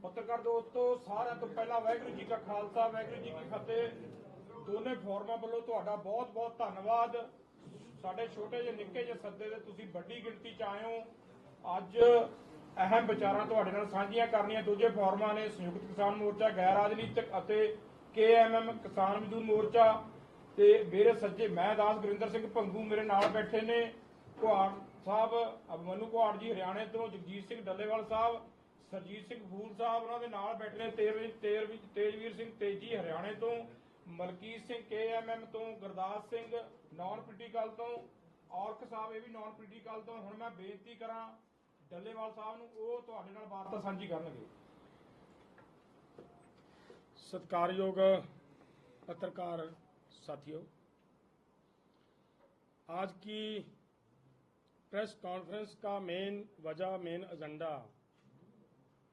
पत्रकार दोस्तों सारे तो पहला वाहगुरू जी का खालसा वाहगुरू जी की फतेह। दोने फोरमां वालों तुहाडा बहुत बहुत धन्नवाद। साडे छोटे जे निक्के जे सद्दे दे तुसीं वड्डी गिणती च आए हो। अज अहम विचारां तुहाडे नाल साझीआं करनियां। दूजे फोरमां ने संयुक्त किसान मोर्चा गैर राजनीतिक अते KMM किसान मजदूर मोर्चा ते मेरे सज्जे मैं दास गुरिंदर सिंह भंगू मेरे नाल बैठे ने। कुहाड़ साहब अभिमन्यू कुहाड़ जी हरियाणे तो, जगजीत सिंह डल्लेवाल साहब, सरजीत सिंह फूल साहब उन्होंने नाल बैठे ने, तेजवीर सिंह तेजी हरियाणे तो, मलकीत सिंह KMM तो, गुरदास सिंह नॉन पोलिटिकल तो, औरख साहब ये भी नॉन पोलिटिकल तो। हुण मैं बेनती करा डल्लेवाल साहब नूं ओह तुहाडे नाल वार्ता साझी करनगे। सत्कारयोग पत्रकार साथियों, आज की प्रेस कॉन्फ्रेंस का मेन एजेंडा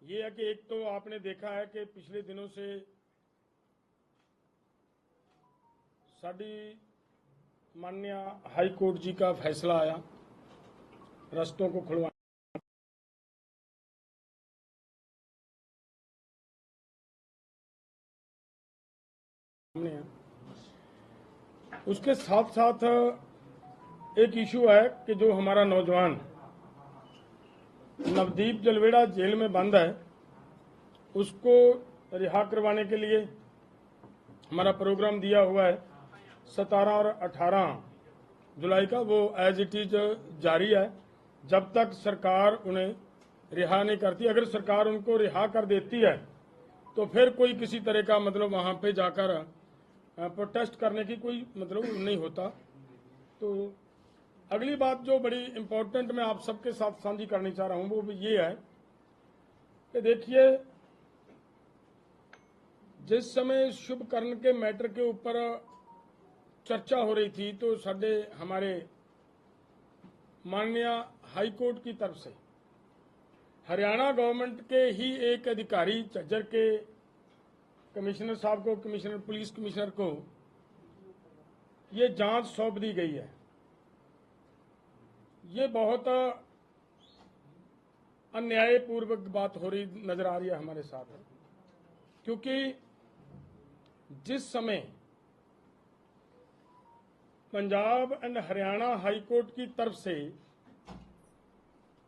ये है कि एक तो आपने देखा है कि पिछले दिनों से साडी माननीय हाई कोर्ट जी का फैसला आया रस्तों को खुलवाने। उसके साथ साथ एक इशू है कि जो हमारा नौजवान नवदीप जलवेड़ा जेल में बंद है, उसको रिहा करवाने के लिए हमारा प्रोग्राम दिया हुआ है 17 और 18 जुलाई का। वो एज इट इज जारी है जब तक सरकार उन्हें रिहा नहीं करती। अगर सरकार उनको रिहा कर देती है तो फिर कोई किसी तरह का मतलब वहां पे जाकर प्रोटेस्ट करने की कोई मतलब नहीं होता। तो अगली बात जो बड़ी इंपॉर्टेंट मैं आप सबके साथ साझी करनी चाह रहा हूं वो ये है कि देखिए, जिस समय शुभकर्ण के मैटर के ऊपर चर्चा हो रही थी तो हमारे माननीय हाई कोर्ट की तरफ से हरियाणा गवर्नमेंट के ही एक अधिकारी झज्जर के कमिश्नर साहब को, कमिश्नर पुलिस कमिश्नर को ये जांच सौंप दी गई है। ये बहुत अन्यायपूर्वक बात हो रही नजर आ रही है हमारे साथ, क्योंकि जिस समय Punjab and Haryana high court की तरफ से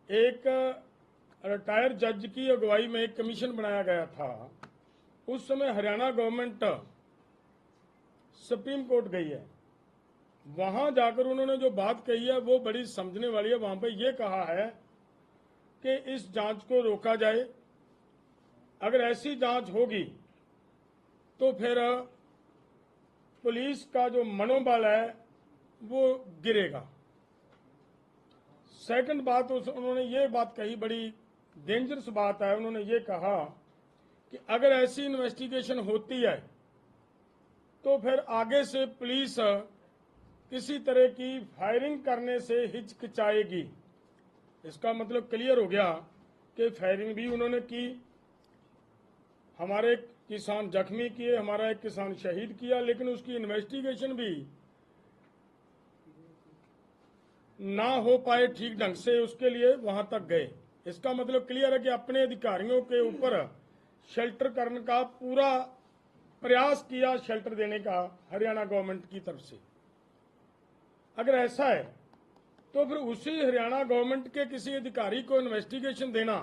एक रिटायर जज की अगुवाई में एक कमीशन बनाया गया था, उस समय हरियाणा गवर्नमेंट सुप्रीम कोर्ट गई है। वहां जाकर उन्होंने जो बात कही है वो बड़ी समझने वाली है। वहां पे ये कहा है कि इस जांच को रोका जाए। अगर ऐसी जांच होगी तो फिर पुलिस का जो मनोबल है वो गिरेगा। सेकंड बात उन्होंने ये बात कही, बड़ी डेंजरस बात है। उन्होंने ये कहा कि अगर ऐसी इन्वेस्टिगेशन होती है तो फिर आगे से पुलिस किसी तरह की फायरिंग करने से हिचकिचाएगी। इसका मतलब क्लियर हो गया कि फायरिंग भी उन्होंने की, हमारे किसान जख्मी किए, हमारा एक किसान शहीद किया, लेकिन उसकी इन्वेस्टिगेशन भी ना हो पाए ठीक ढंग से, उसके लिए वहां तक गए। इसका मतलब क्लियर है कि अपने अधिकारियों के ऊपर शेल्टर करने का पूरा प्रयास किया, शेल्टर देने का हरियाणा गवर्नमेंट की तरफ से। अगर ऐसा है तो फिर उसी हरियाणा गवर्नमेंट के किसी अधिकारी को इन्वेस्टिगेशन देना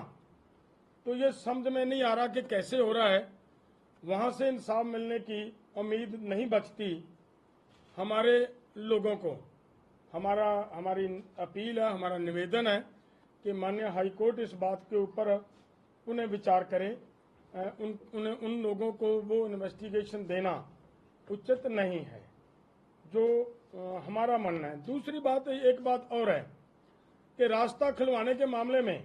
तो ये समझ में नहीं आ रहा कि कैसे हो रहा है। वहां से इंसाफ मिलने की उम्मीद नहीं बचती हमारे लोगों को। हमारी अपील है, हमारा निवेदन है कि माननीय हाई कोर्ट इस बात के ऊपर उन्हें विचार करें। उन लोगों को वो इन्वेस्टिगेशन देना उचित नहीं है, जो हमारा मानना है। दूसरी बात, एक बात और है कि रास्ता खुलवाने के मामले में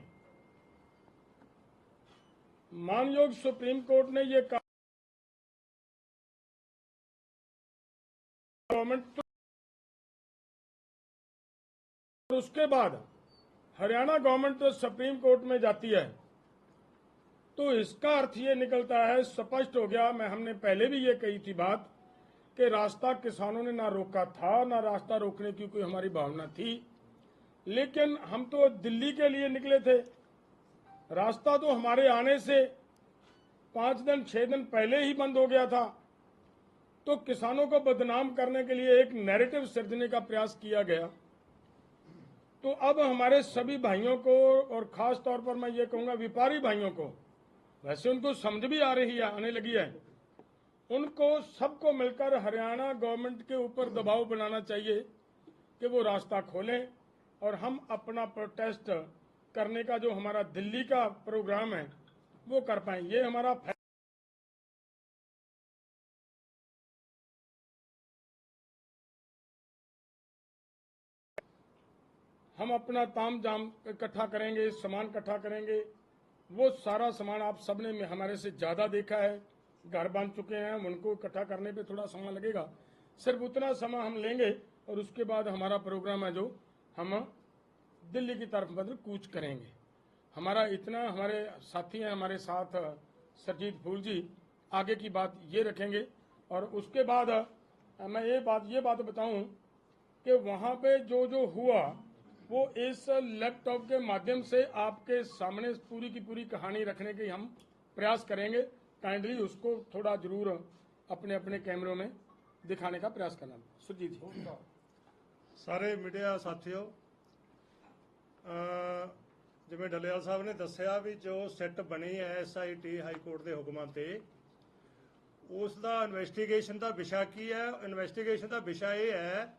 मानयोग सुप्रीम कोर्ट ने ये कहा गवर्नमेंट, और उसके बाद हरियाणा गवर्नमेंट तो सुप्रीम कोर्ट में जाती है, तो इसका अर्थ ये निकलता है, स्पष्ट हो गया। हमने पहले भी ये कही थी बात कि रास्ता किसानों ने ना रोका था, ना रास्ता रोकने की कोई हमारी भावना थी, लेकिन हम तो दिल्ली के लिए निकले थे। रास्ता तो हमारे आने से 5 दिन 6 दिन पहले ही बंद हो गया था। तो किसानों को बदनाम करने के लिए एक नैरेटिव सृजने का प्रयास किया गया। तो अब हमारे सभी भाइयों को, और खास तौर पर मैं ये कहूंगा व्यापारी भाइयों को, वैसे उनको समझ भी आ रही है, आने लगी है, उनको सबको मिलकर हरियाणा गवर्नमेंट के ऊपर दबाव बनाना चाहिए कि वो रास्ता खोलें और हम अपना प्रोटेस्ट करने का जो हमारा दिल्ली का प्रोग्राम है वो कर पाएं। ये हमारा हम अपना ताम जाम इकट्ठा करेंगे, सामान इकट्ठा करेंगे। वो सारा सामान आप सबने हमारे से ज़्यादा देखा है, घर बन चुके हैं, उनको इकट्ठा करने पे थोड़ा समय लगेगा। सिर्फ उतना समय हम लेंगे और उसके बाद हमारा प्रोग्राम है जो हम दिल्ली की तरफ मतलब कूच करेंगे। हमारा इतना, हमारे साथी हैं हमारे साथ सरजीत फूल जी, आगे की बात ये रखेंगे। और उसके बाद मैं ये बात बताऊं कि वहाँ पे जो जो हुआ वो इस लैपटॉप के माध्यम से आपके सामने पूरी की पूरी कहानी रखने की हम प्रयास करेंगे। काइंडली उसको थोड़ा जरूर अपने अपने कैमरों में दिखाने का प्रयास करना। सुरजीत जी। ਸਾਰੇ ਮੀਡੀਆ ਸਾਥੀਓ, ਜਿਵੇਂ ਡੱਲੇਵਾਲ ਸਾਹਿਬ ਨੇ ਦੱਸਿਆ ਵੀ ਜੋ ਸਿੱਟ ਬਣੀ ਹੈ SIT ਹਾਈ ਕੋਰਟ ਦੇ ਹੁਕਮਾਂ ਤੇ, ਉਸ ਦਾ ਇਨਵੈਸਟੀਗੇਸ਼ਨ ਦਾ ਵਿਸ਼ਾ ਕੀ ਹੈ? ਇਨਵੈਸਟੀਗੇਸ਼ਨ ਦਾ ਵਿਸ਼ਾ ਇਹ ਹੈ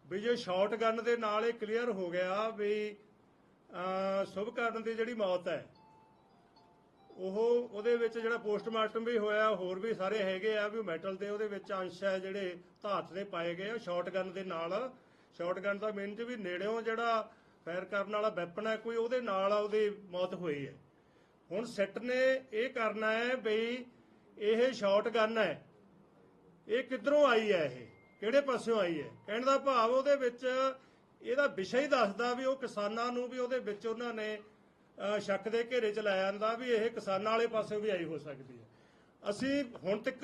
ਵੀ ਜੇ ਸ਼ਾਟਗਨ ਦੇ ਨਾਲ ਇਹ ਕਲੀਅਰ ਹੋ ਗਿਆ ਵੀ ਸ਼ੁਭਕਰਨ ਦੀ ਜਿਹੜੀ ਮੌਤ ਹੈ ਉਹਦੇ ਵਿੱਚ ਜਿਹੜਾ ਪੋਸਟਮਾਰਟਮ ਵੀ ਹੋਇਆ, ਹੋਰ ਵੀ ਸਾਰੇ ਹੈਗੇ ਆ ਵੀ ਮੈਟਲ ਦੇ ਉਹਦੇ ਵਿੱਚ ਅੰਸ਼ ਹੈ ਜਿਹੜੇ ਧਾਤ ਦੇ ਪਾਏ ਗਏ ਆ ਸ਼ਾਟਗਨ ਦੇ ਨਾਲ। ਸ਼ਾਟਗਨ ਦਾ ਮੀਨ ਵੀ ਨੇੜਿਓਂ ਜਿਹੜਾ ਫਾਇਰ ਕਰਨ ਵਾਲਾ ਵੈਪਨ ਹੈ ਕੋਈ, ਉਹਦੇ ਨਾਲ ਉਹਦੀ ਮੌਤ ਹੋਈ ਹੈ। ਹੁਣ ਸਿੱਟ ਨੇ ਇਹ ਕਰਨਾ ਹੈ ਬਈ ਇਹ ਸ਼ਾਟਗਨ ਹੈ, ਇਹ ਕਿੱਧਰੋਂ ਆਈ ਹੈ, ਇਹ ਕਿਹੜੇ ਪਾਸਿਓਂ ਆਈ ਹੈ। ਕਹਿਣ ਦਾ ਭਾਵ ਉਹਦੇ ਵਿੱਚ ਇਹਦਾ ਵਿਸ਼ਾ ਹੀ ਦੱਸਦਾ ਵੀ ਉਹ ਕਿਸਾਨਾਂ ਨੂੰ ਵੀ ਉਹਦੇ ਵਿੱਚ ਉਹਨਾਂ ਨੇ ਸ਼ੱਕ ਦੇ ਘੇਰੇ ਚ ਲੈ ਜਾਂਦਾ ਵੀ ਇਹ ਕਿਸਾਨਾਂ ਵਾਲੇ ਪਾਸੇ ਵੀ ਆਈ ਹੋ ਸਕਦੀ ਹੈ। ਅਸੀਂ ਹੁਣ ਤੱਕ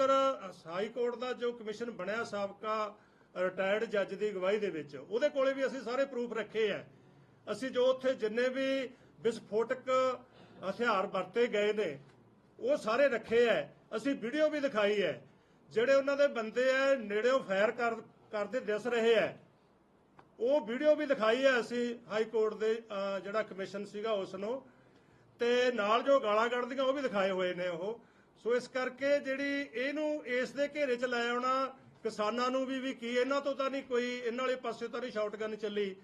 ਹਾਈ ਕੋਰਟ ਦਾ ਜੋ ਕਮਿਸ਼ਨ ਬਣਿਆ ਸਾਬਕਾ ਰਿਟਾਇਰਡ ਜੱਜ ਦੀ ਅਗਵਾਈ ਦੇ ਵਿੱਚ, ਉਹਦੇ ਕੋਲੇ ਵੀ ਅਸੀਂ ਸਾਰੇ ਪ੍ਰੂਫ ਰੱਖੇ ਆ। ਅਸੀਂ ਜੋ ਉੱਥੇ ਜਿੰਨੇ ਵੀ ਵਿਸਫੋਟਕ ਹਥਿਆਰ ਵਰਤੇ ਗਏ ਨੇ ਉਹ ਸਾਰੇ ਰੱਖੇ ਆ। ਅਸੀਂ ਵੀਡੀਓ ਵੀ ਦਿਖਾਈ ਹੈ, ਜਿਹੜੇ ਉਹਨਾਂ ਦੇ ਬੰਦੇ ਆ ਨੇੜਿਓਂ ਫਾਇਰ ਕਰਦੇ ਦਿਸ ਰਹੇ ਆ, ਉਹ ਵੀਡੀਓ ਵੀ ਦਿਖਾਈ ਹੈ ਅਸੀਂ ਹਾਈ ਕੋਰਟ ਦੇ ਜਿਹੜਾ ਕਮਿਸ਼ਨ ਸੀਗਾ ਉਸ ਨੂੰ, ਤੇ ਨਾਲ ਜੋ ਗਾਲਾਂ ਕੱਢਦੀਆਂ ਉਹ ਵੀ ਦਿਖਾਏ ਹੋਏ ਨੇ ਉਹ। ਸੋ ਇਸ ਕਰਕੇ ਜਿਹੜੀ ਇਹਨੂੰ ਇਸ ਦੇ ਘੇਰੇ 'ਚ ਲੈ ਆਉਣਾ ਕਿਸਾਨਾਂ ਨੂੰ ਵੀ ਕੀ ਇਹਨਾਂ ਤੋਂ ਤਾਂ ਨਹੀਂ ਕੋਈ, ਇਹਨਾਂ ਵਾਲੇ ਪਾਸੇ ਤਾਂ ਨਹੀਂ ਸ਼ਾਟਗਨ ਚੱਲੀ,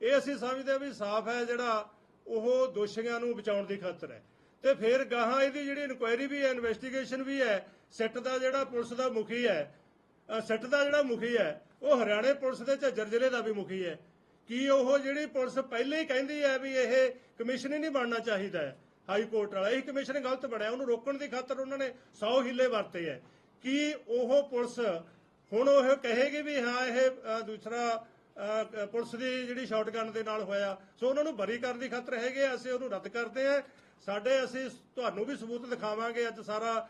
ਇਹ ਅਸੀਂ ਸਮਝਦੇ ਵੀ ਸਾਫ਼ ਹੈ ਜਿਹੜਾ ਉਹ ਦੋਸ਼ੀਆਂ ਨੂੰ ਬਚਾਉਣ ਦੀ ਖਾਤਰ ਹੈ। ਤੇ ਫਿਰ ਗਾਹਾਂ ਇਹਦੀ ਜਿਹੜੀ ਇਨਕੁਆਇਰੀ ਵੀ ਹੈ, ਇਨਵੈਸਟੀਗੇਸ਼ਨ ਵੀ ਹੈ। ਸਿੱਟ ਦਾ ਜਿਹੜਾ ਪੁਲਿਸ ਦਾ ਮੁਖੀ ਹੈ, ਸਿੱਟ ਦਾ ਜਿਹੜਾ ਮੁਖੀ ਹੈ ਉਹ ਹਰਿਆਣੇ ਪੁਲਿਸ ਦੇ ਝੱਜਰ ਜ਼ਿਲ੍ਹੇ ਦਾ ਵੀ ਮੁਖੀ ਹੈ। ਕੀ ਉਹ ਜਿਹੜੀ ਪੁਲਿਸ ਪਹਿਲੇ ਹੀ ਕਹਿੰਦੀ ਹੈ ਵੀ ਇਹ ਕਮਿਸ਼ਨ ਹੀ ਨਹੀਂ ਬਣਨਾ ਚਾਹੀਦਾ ਹੈ ਹਾਈ ਕੋਰਟ ਵਾਲਾ, ਇਹ ਕਮਿਸ਼ਨ ਗਲਤ ਬਣਿਆ, ਉਹਨੂੰ ਰੋਕਣ ਦੀ ਖਾਤਰ ਉਹਨਾਂ ਨੇ 100 ਹੀਲੇ ਵਰਤੇ ਹੈ। ਕੀ ਉਹ ਪੁਲਿਸ ਹੁਣ ਉਹ ਕਹੇਗੀ ਵੀ ਹਾਂ ਇਹ ਦੂਸਰਾ ਪੁਲਿਸ ਦੀ ਜਿਹੜੀ ਸ਼ਾਟਗਨ ਦੇ ਨਾਲ ਹੋਇਆ, ਸੋ ਉਹਨਾਂ ਨੂੰ ਬਰੀ ਕਰਨ ਦੀ ਖਾਤਰ ਹੈਗੇ, ਅਸੀਂ ਉਹਨੂੰ ਰੱਦ ਕਰਦੇ ਹਾਂ। ਅਸੀਂ ਤੁਹਾਨੂੰ ਵੀ ਸਬੂਤ ਦਿਖਾਵਾਂਗੇ ਅੱਜ ਸਾਰਾ,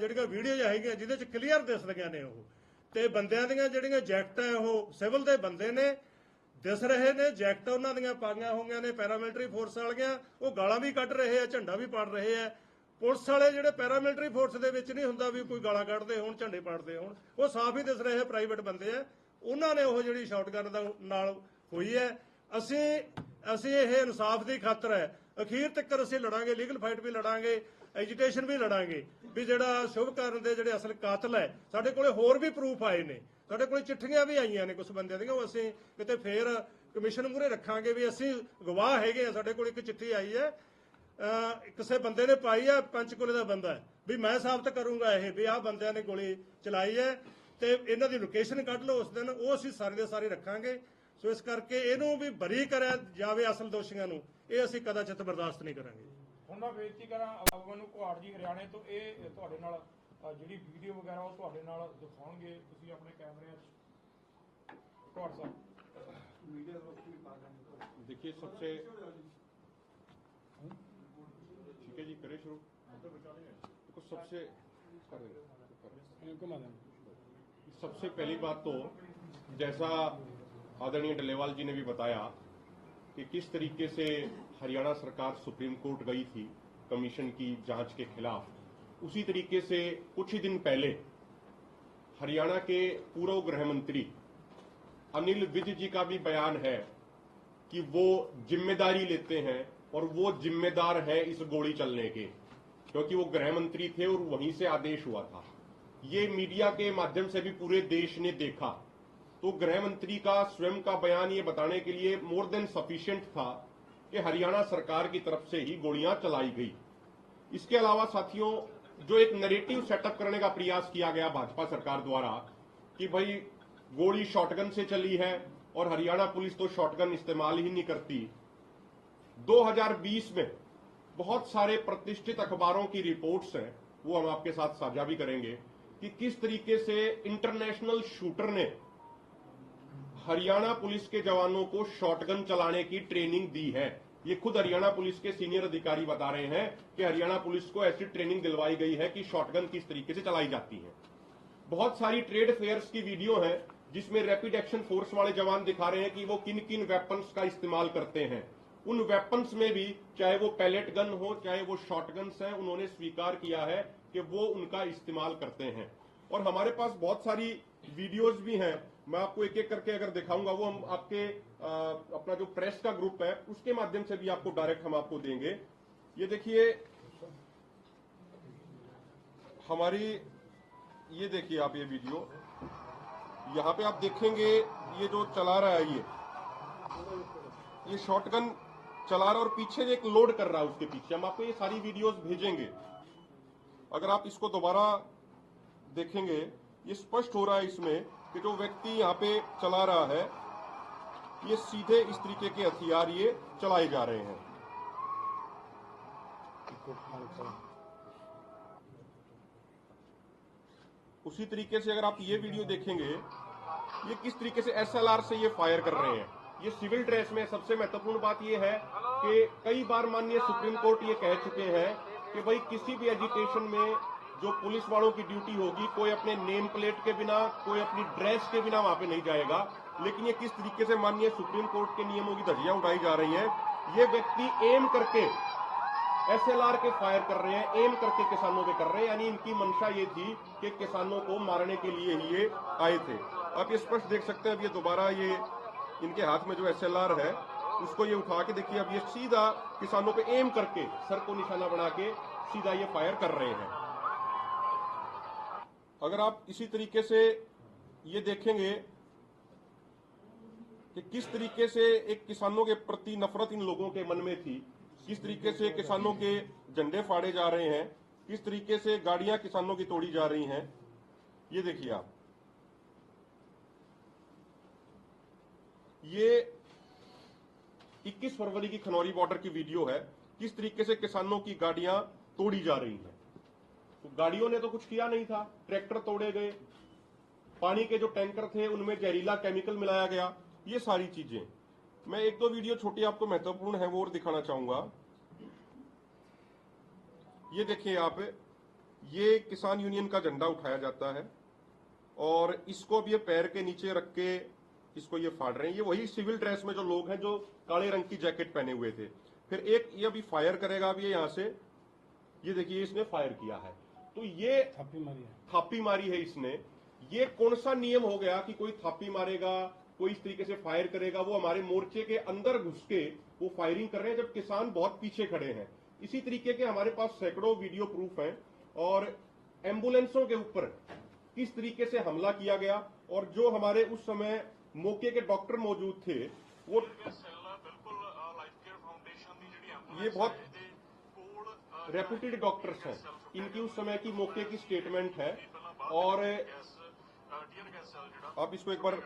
ਜਿਹੜੀਆਂ ਵੀਡੀਓ ਹੈਗੀਆਂ ਜਿਹਦੇ 'ਚ ਕਲੀਅਰ ਦਿਸਦੀਆਂ ਨੇ ਉਹ, ਤੇ ਬੰਦਿਆਂ ਦੀਆਂ ਜਿਹੜੀਆਂ ਜੈਕਟ ਹੈ ਉਹ ਸਿਵਲ ਦੇ ਬੰਦੇ ਨੇ ਦਿਸ ਰਹੇ ਨੇ, ਜੈਕਟ ਉਹਨਾਂ ਦੀਆਂ ਪਾਈਆਂ ਹੋਈਆਂ ਨੇ ਪੈਰਾਮਿਲਟਰੀ ਫੋਰਸ ਵਾਲੀਆਂ, ਉਹ ਗਾਲਾਂ ਵੀ ਕੱਢ ਰਹੇ ਆ, ਝੰਡਾ ਵੀ ਪਾੜ ਰਹੇ ਆ। ਪੁਲਿਸ ਵਾਲੇ ਜਿਹੜੇ ਪੈਰਾਮਿਲਟਰੀ ਫੋਰਸ ਦੇ ਵਿੱਚ ਨਹੀਂ ਹੁੰਦਾ ਵੀ ਕੋਈ ਗਾਲਾਂ ਕੱਢਦੇ ਹੋਣ, ਝੰਡੇ ਪਾੜਦੇ ਹੋਣ, ਉਹ ਸਾਫ਼ ਹੀ ਦਿਸ ਰਹੇ ਪ੍ਰਾਈਵੇਟ ਬੰਦੇ ਆ, ਉਹਨਾਂ ਨੇ ਉਹ ਜਿਹੜੀ ਸ਼ਾਟਗਨ ਦਾ ਨਾਲ ਹੋਈ ਹੈ। ਅਸੀਂ ਇਹ ਇਨਸਾਫ ਦੀ ਖਾਤਰ ਹੈ, ਅਖੀਰ ਤੱਕ ਅਸੀਂ ਲੜਾਂਗੇ, ਲੀਗਲ ਫਾਈਟ ਵੀ ਲੜਾਂਗੇ, ਐਜੀਟੇਸ਼ਨ ਵੀ ਲੜਾਂਗੇ ਵੀ ਜਿਹੜਾ ਸ਼ੁਭਕਰਨ ਦੇ ਜਿਹੜੇ ਅਸਲ ਕਾਤਲ ਹੈ। ਸਾਡੇ ਕੋਲੇ ਹੋਰ ਵੀ ਪ੍ਰੂਫ ਆਏ ਨੇ, ਸਾਡੇ ਕੋਲੇ ਚਿੱਠੀਆਂ ਵੀ ਆਈਆਂ ਨੇ ਕੁਝ ਬੰਦਿਆਂ ਦੀਆਂ, ਉਹ ਅਸੀਂ ਕਿਤੇ ਫੇਰ ਕਮਿਸ਼ਨ ਮੂਹਰੇ ਰੱਖਾਂਗੇ ਵੀ ਅਸੀਂ ਗਵਾਹ ਹੈਗੇ ਆ। ਸਾਡੇ ਕੋਲ ਇੱਕ ਚਿੱਠੀ ਆਈ ਹੈ, ਕਿਸੇ ਬੰਦੇ ਨੇ ਪਾਈ ਹੈ, ਪੰਚਕੂਲੇ ਦਾ ਬੰਦਾ ਹੈ, ਵੀ ਮੈਂ ਸਾਬਤ ਕਰੂੰਗਾ ਇਹ ਵੀ ਆਹ ਬੰਦਿਆਂ ਨੇ ਗੋਲੀ ਚਲਾਈ ਹੈ ਤੇ ਇਹਨਾਂ ਦੀ ਲੋਕੇਸ਼ਨ ਕੱਢ ਲਓ ਉਸ ਦਿਨ, ਉਹ ਅਸੀਂ ਸਾਰੇ ਦੇ ਸਾਰੇ ਰੱਖਾਂਗੇ। ਸੋ ਇਸ ਕਰਕੇ ਇਹਨੂੰ ਵੀ ਬਰੀ ਕਰਿਆ ਜਾਵੇ ਅਸਲ ਦੋਸ਼ੀਆਂ ਨੂੰ, ਇਹ ਅਸੀਂ ਕਦਾਚਿਤ ਬਰਦਾਸ਼ਤ ਨਹੀਂ ਕਰਾਂਗੇ। ਹੁਣ ਮੈਂ ਬੇਨਤੀ ਕਰਾਂ ਮੈਨੂੰ ਕੁਹਾੜ ਜੀ ਹਰਿਆਣੇ ਤੋਂ, ਇਹ ਤੁਹਾਡੇ ਨਾਲ ਜਿਹੜੀ ਵੀਡੀਓ ਵਗੈਰਾ ਉਹ ਤੁਹਾਡੇ ਨਾਲ ਦਿਖਾਉਣਗੇ, ਤੁਸੀਂ ਆਪਣੇ ਕੈਮਰੇ 'ਚ ਕੁਹਾੜ ਸਾਹਿਬ। देखिए सबसे ठीक है जी, करें शुरू। देखो सबसे पहली बात तो जैसा आदरणीय डल्लेवाल जी ने भी बताया कि किस तरीके से हरियाणा सरकार सुप्रीम कोर्ट गई थी कमीशन की जांच के खिलाफ, उसी तरीके से कुछ ही दिन पहले हरियाणा के पूर्व गृह मंत्री अनिल विज जी का भी बयान है कि वो जिम्मेदारी लेते हैं और वो जिम्मेदार है इस गोली चलने के, क्योंकि वो गृह मंत्री थे और वहीं से आदेश हुआ था। ये मीडिया के माध्यम से भी पूरे देश ने देखा। तो गृह मंत्री का स्वयं का बयान ये बताने के लिए मोर देन सफिशिएंट था कि हरियाणा सरकार की तरफ से ही गोलियां चलाई गई। इसके अलावा साथियों, जो एक नैरेटिव सेटअप करने का प्रयास किया गया भाजपा सरकार द्वारा कि भाई गोली शॉटगन से चली है और हरियाणा पुलिस तो शॉटगन इस्तेमाल ही नहीं करती। 2020 में बहुत सारे प्रतिष्ठित अखबारों की रिपोर्ट्स हैं, वो हम आपके साथ साझा भी करेंगे कि किस तरीके से इंटरनेशनल शूटर ने हरियाणा पुलिस के जवानों को शॉटगन चलाने की ट्रेनिंग दी है। ये खुद हरियाणा पुलिस के सीनियर अधिकारी बता रहे हैं कि हरियाणा पुलिस को ऐसी ट्रेनिंग दिलवाई गई है कि शॉटगन किस तरीके से चलाई जाती है। बहुत सारी ट्रेड फेयर्स की वीडियो है जिसमें रैपिड एक्शन फोर्स वाले जवान दिखा रहे हैं कि वो किन किन वेपन्स का इस्तेमाल करते हैं। उन वेपन्स में भी चाहे वो पैलेट गन हो चाहे वो शॉटगन्स हैं, उन्होंने स्वीकार किया है कि वो उनका इस्तेमाल करते हैं। और हमारे पास बहुत सारी वीडियोस भी हैं, मैं आपको एक एक करके अगर दिखाऊंगा, वो हम आपके अपना जो प्रेस का ग्रुप है उसके माध्यम से भी आपको डायरेक्ट हम आपको देंगे। ये देखिए हमारी, ये देखिए आप ये वीडियो, यहां पे आप देखेंगे ये जो चला रहा है ये शॉटगन चला रहा है और पीछे एक लोड कर रहा है उसके पीछे। हम आपको ये सारी वीडियोस भेजेंगे। अगर आप इसको दोबारा देखेंगे ये स्पष्ट हो रहा है इसमें कि जो व्यक्ति यहाँ पे चला रहा है ये सीधे इस तरीके के हथियार ये चलाए जा रहे हैं। उसी तरीके से अगर आप ये वीडियो देखेंगे ये किस तरीके से एसएलआर से ये फायर कर रहे हैं। ये सिविल ड्रेस में। सबसे महत्वपूर्ण बात ये है कि कई बार माननीय सुप्रीम कोर्ट ये कह चुके हैं कि भाई किसी भी एजिटेशन में जो पुलिस वालों की ड्यूटी होगी, कोई अपने नेम प्लेट के बिना, कोई अपनी ड्रेस के बिना वहां पे नहीं जाएगा। लेकिन ये किस तरीके से माननीय सुप्रीम कोर्ट के नियमों की धज्जियां उड़ाई जा रही हैं। ये व्यक्ति एम करके एसएलआर के फायर कर रहे हैं, एम करके किसानों पे कर रहे हैं। यानी इनकी मंशा ये थी कि किसानों को मारने के लिए ही ये आए थे। आप ये स्पष्ट देख सकते हैं। अब ये दोबारा ये इनके हाथ में जो एसएलआर है उसको ये उठा के देखिए, अब ये सीधा किसानों पे एम करके सर को निशाना बना के सीधा ये फायर कर रहे हैं। अगर आप इसी तरीके से ये देखेंगे कि किस तरीके से एक किसानों के प्रति नफरत इन लोगों के मन में थी, किस तरीके से किसानों के झंडे फाड़े जा रहे हैं, किस तरीके से गाड़ियां किसानों की तोड़ी जा रही हैं, ये देखिए आप। ये 21 फरवरी की खनौरी बॉर्डर की वीडियो है, किस तरीके से किसानों की गाड़ियां तोड़ी जा रही हैं। तो गाड़ियों ने तो कुछ किया नहीं था, ट्रैक्टर तोड़े गए, पानी के जो टैंकर थे उनमें जहरीला केमिकल मिलाया गया, ये सारी चीजें। मैं एक दो वीडियो छोटी आपको महत्वपूर्ण है वो और दिखाना चाहूंगा। ये देखिए आप, ये किसान यूनियन का झंडा उठाया जाता है और इसको अब ये पैर के नीचे रख के इसको ये फाड़ रहे हैं। ये वही सिविल ड्रेस में जो लोग हैं जो काले रंग की जैकेट पहने हुए थे। फिर एक ये अभी फायर करेगा, अब ये यहां से, ये देखिए इसने फायर किया है। तो ये थापी मारी है इसने। ये कौन सा नियम हो गया कि कोई थापी मारेगा, कोई इस तरीके से फायर करेगा? वो हमारे मोर्चे के अंदर घुस के वो फायरिंग कर रहे हैं जब किसान बहुत पीछे खड़े हैं। इसी तरीके के हमारे पास सैकड़ों वीडियो प्रूफ हैं। और एम्बुलेंसों के ऊपर किस तरीके से हमला किया गया, और जो हमारे उस समय मौके के डॉक्टर मौजूद थे वो, ये बहुत रेपुटेड डॉक्टर्स हैं, इनकी उस समय की मौके की स्टेटमेंट है। और आप इसको एक बार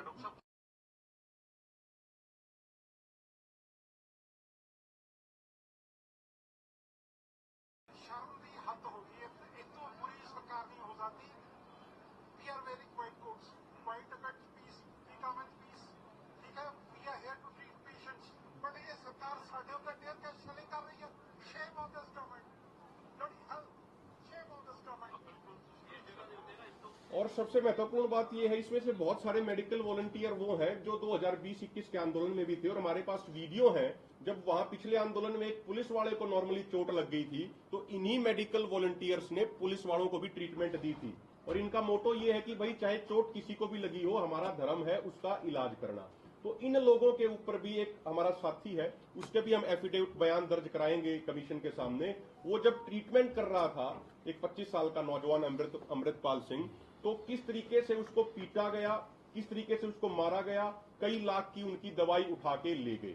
और सबसे महत्वपूर्ण बात यह है, इसमें से बहुत सारे मेडिकल वॉलंटियर वो हैं जो 2020-21 के आंदोलन में भी थे। और हमारे पास वीडियो है जब वहां पिछले आंदोलन में एक पुलिस वाले को नॉर्मली चोट लग गई थी तो इन्हीं मेडिकल वॉलंटियर्स ने पुलिस वालों को भी ट्रीटमेंट दी थी। और इनका मोटो ये है कि भाई चाहे चोट किसी को भी लगी हो, हमारा धर्म है उसका इलाज करना। तो इन लोगों के ऊपर भी एक हमारा साथी है, उसके भी हम एफिडेविट बयान दर्ज कराएंगे कमीशन के सामने। वो जब ट्रीटमेंट कर रहा था, एक 25 साल का नौजवान अमृतपाल सिंह, तो किस तरीके से उसको पीटा गया, किस तरीके से उसको मारा गया, कई लाख की उनकी दवाई उठा के ले गए।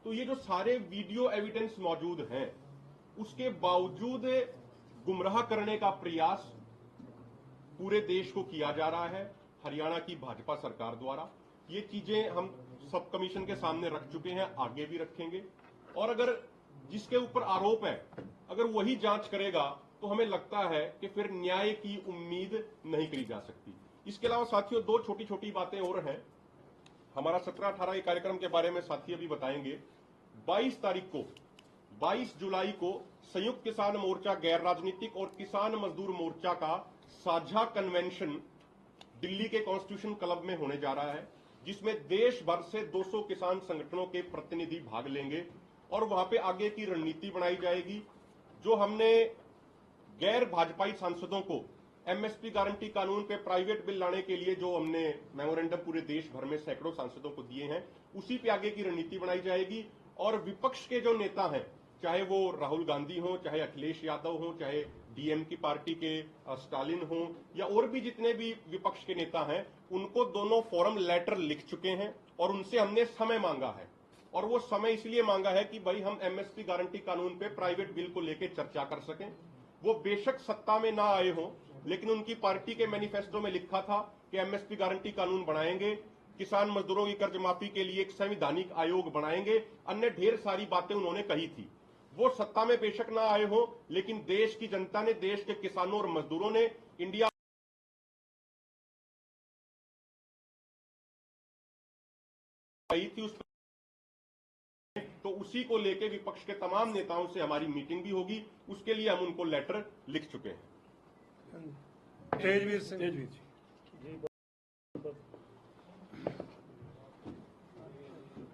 तो ये जो सारे वीडियो एविडेंस मौजूद हैं, उसके बावजूद गुमराह करने का प्रयास पूरे देश को किया जा रहा है हरियाणा की भाजपा सरकार द्वारा। ये चीजें हम सब कमीशन के सामने रख चुके हैं, आगे भी रखेंगे। और अगर जिसके ऊपर आरोप है अगर वही जांच करेगा तो हमें लगता है कि फिर न्याय की उम्मीद नहीं करी जा सकती। इसके अलावा साथियों, दो छोटी छोटी बातें और हैं। हमारा 17-18 के कार्यक्रम के बारे में साथी अभी बताएंगे। 22 जुलाई को संयुक्त किसान मोर्चा, गैर राजनीतिक और किसान मजदूर मोर्चा का साझा कन्वेंशन दिल्ली के कॉन्स्टिट्यूशन क्लब में होने जा रहा है, जिसमें देश भर से 200 किसान संगठनों के प्रतिनिधि भाग लेंगे और वहां पे आगे की रणनीति बनाई जाएगी। जो हमने गैर भाजपाई सांसदों को एमएसपी गारंटी कानून पे प्राइवेट बिल लाने के लिए जो हमने मेमोरेंडम पूरे देश भर में सैकड़ों सांसदों को दिए हैं, उसी पे आगे की रणनीति बनाई जाएगी। और विपक्ष के जो नेता हैं, चाहे वो राहुल गांधी हो, चाहे अखिलेश यादव हो, चाहे डीएम की पार्टी के स्टालिन हो, या और भी जितने भी विपक्ष के नेता हैं, उनको दोनों फोरम लेटर लिख चुके हैं और उनसे हमने समय मांगा है। और वो समय इसलिए मांगा है कि भाई हम एमएसपी गारंटी कानून पे प्राइवेट बिल को लेकर चर्चा कर सकें। वो बेशक सत्ता में ना आए हों, लेकिन उनकी पार्टी के मैनिफेस्टो में लिखा था कि एमएसपी गारंटी कानून बनाएंगे, किसान मजदूरों की कर्ज माफी के लिए एक संवैधानिक आयोग बनाएंगे, अन्य ढेर सारी बातें उन्होंने कही थी। वो सत्ता में बेशक ना आए हो, लेकिन देश की जनता ने, देश के किसानों और मजदूरों ने इंडिया आई थी उस, तो उसी को लेके विपक्ष के तमाम नेताओं से हमारी मीटिंग भी होगी। उसके लिए हम उनको लेटर लिख चुके हैं। तेजवीर सिंह।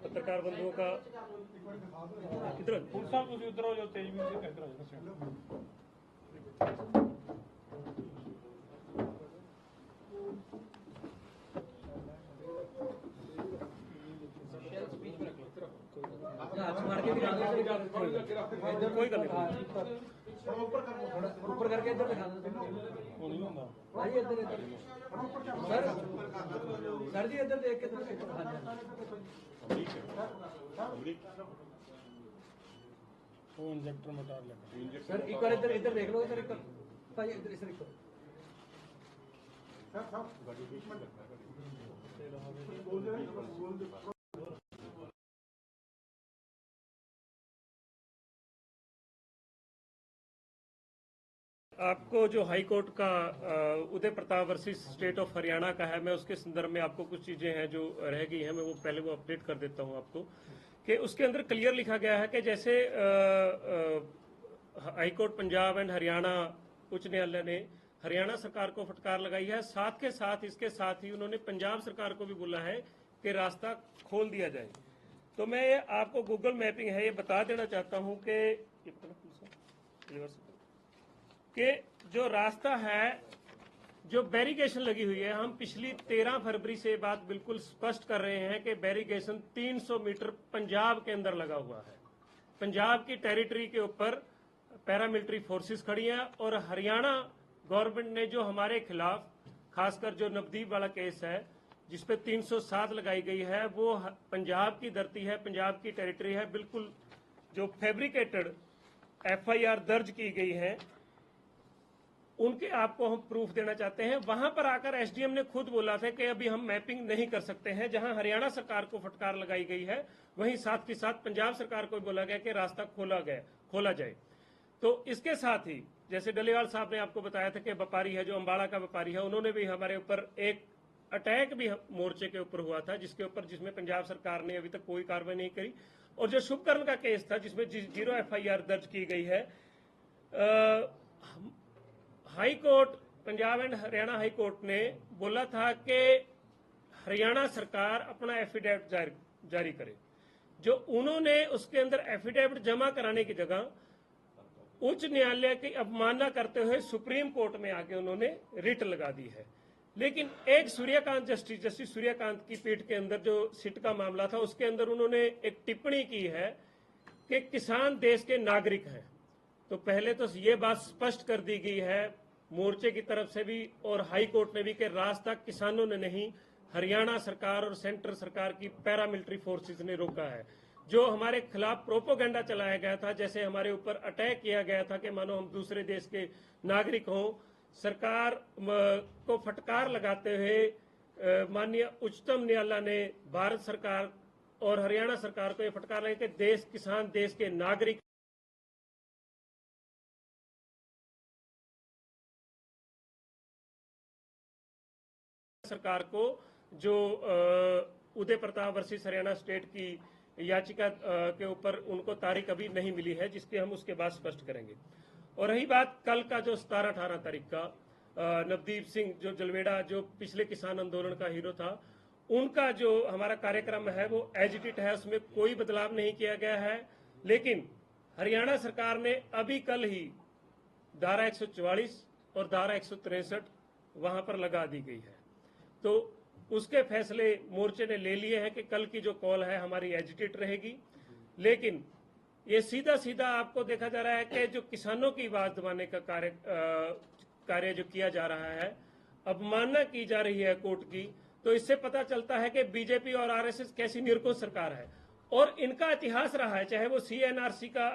पत्रकार बंधुओं का किधर फुल साहब तुम उधर हो, जो तेजवीर से इधर हो जाओ। कोई गल नहीं, ऊपर करके इधर दिखा दो। वो नहीं होता। भाई इधर इधर सर जी इधर देख के तो हाँ वो इंजेक्टर में डाल लेगा। सर एक बार इधर इधर देख लो, इधर एक भाई इधर इधर देखो। आपको जो हाई कोर्ट का Uday Pratap versus state of Haryana का है, मैं उसके संदर्भ में आपको कुछ चीजें हैं जो रह गई हैं, मैं वो पहले वो अपडेट कर देता हूं आपको कि उसके अंदर क्लियर लिखा गया है कि जैसे high court Punjab and Haryana उच्च न्यायालय ने हरियाणा सरकार को फटकार लगाई है, साथ के साथ इसके साथ ही उन्होंने पंजाब सरकार को भी बोला है कि रास्ता खोल दिया जाए। तो मैं आपको गूगल मैपिंग है ये बता देना चाहता हूं कि जो रास्ता है, जो बैरिकेशन लगी हुई है, हम पिछली 13 फरवरी से बात बिल्कुल स्पष्ट कर रहे हैं कि बैरिकेशन 300 मीटर पंजाब के अंदर लगा हुआ है। पंजाब की टेरिटरी के ऊपर पैरामिलिट्री फोर्सेस खड़ी हैं और हरियाणा गवर्नमेंट ने जो हमारे खिलाफ, खासकर जो नवदीप वाला केस है जिसपे 307 लगाई गई है, वो पंजाब की धरती है, पंजाब की टेरिटरी है। बिल्कुल जो फैब्रिकेटेड एफआईआर दर्ज की गई है उनके आपको हम प्रूफ देना चाहते हैं। वहां पर आकर एसडीएम ने खुद बोला था कि अभी हम मैपिंग नहीं कर सकते हैं। जहां हरियाणा सरकार को फटकार लगाई गई है, वहीं साथ के साथ पंजाब सरकार को बोला गया कि रास्ता खोला जाए। तो इसके साथ ही जैसे डलेवाल साहब ने आपको बताया था कि व्यापारी है, जो अंबाला का व्यापारी है, उन्होंने भी हमारे ऊपर एक अटैक भी मोर्चे के ऊपर हुआ था, जिसमें पंजाब सरकार ने अभी तक कोई कार्रवाई नहीं करी। और जो शुभकर्ण का केस था जिसमें 0 एफआईआर दर्ज की गई है, high court, Punjab and Haryana high court ने बोला था कि हरियाणा सरकार अपना एफिडेविट जारी करे। जो उन्होंने उसके अंदर एफिडेविट जमा कराने की जगह उच्च न्यायालय की अवमानना करते हुए सुप्रीम कोर्ट में आके उन्होंने रिट लगा दी है। लेकिन एक जस्टिस सूर्यकांत की पीठ के अंदर जो सिट का मामला था, उसके अंदर उन्होंने एक टिप्पणी की है कि किसान देश के नागरिक हैं। तो पहले तो ये बात स्पष्ट कर दी गई है मोर्चे की तरफ से भी और हाई कोर्ट ने भी कि रास्ता किसानों ने नहीं, हरियाणा सरकार और सेंट्रल सरकार की पैरामिलिट्री फोर्सेस ने रोका है। जो हमारे खिलाफ प्रोपोगंडा चलाया गया था, जैसे हमारे ऊपर अटैक किया गया था कि मानो हम दूसरे देश के नागरिक हों, सरकार को फटकार लगाते हुए माननीय उच्चतम न्यायालय ने भारत सरकार और हरियाणा सरकार को यह फटकार लगा कि देश किसान देश के नागरिक सरकार को जो उदय प्रताप वर्सेस हरियाणा स्टेट की याचिका के ऊपर उनको तारीख अभी नहीं मिली है, जिसके हम उसके बाद स्पष्ट करेंगे। और रही बात कल का जो 17-18 तारीख का नवदीप सिंह जो जलवेड़ा जो पिछले किसान आंदोलन का हीरो था, उनका जो हमारा कार्यक्रम है वो एज इट है, उसमें कोई बदलाव नहीं किया गया है। लेकिन हरियाणा सरकार ने अभी कल ही धारा 144 और धारा 163 वहां पर लगा दी गई है। तो उसके फैसले मोर्चे ने ले लिए हैं कि कल की जो कॉल है हमारी एजिटेट रहेगी। लेकिन ये सीधा सीधा आपको देखा जा रहा है कि जो किसानों की आवाज दबाने का कार्य जो किया जा रहा है, अवमानना की जा रही है कोर्ट की, तो इससे पता चलता है कि बीजेपी और आरएसएस कैसी निरंकुश सरकार है। और इनका इतिहास रहा है, चाहे वो सीएनआरसी का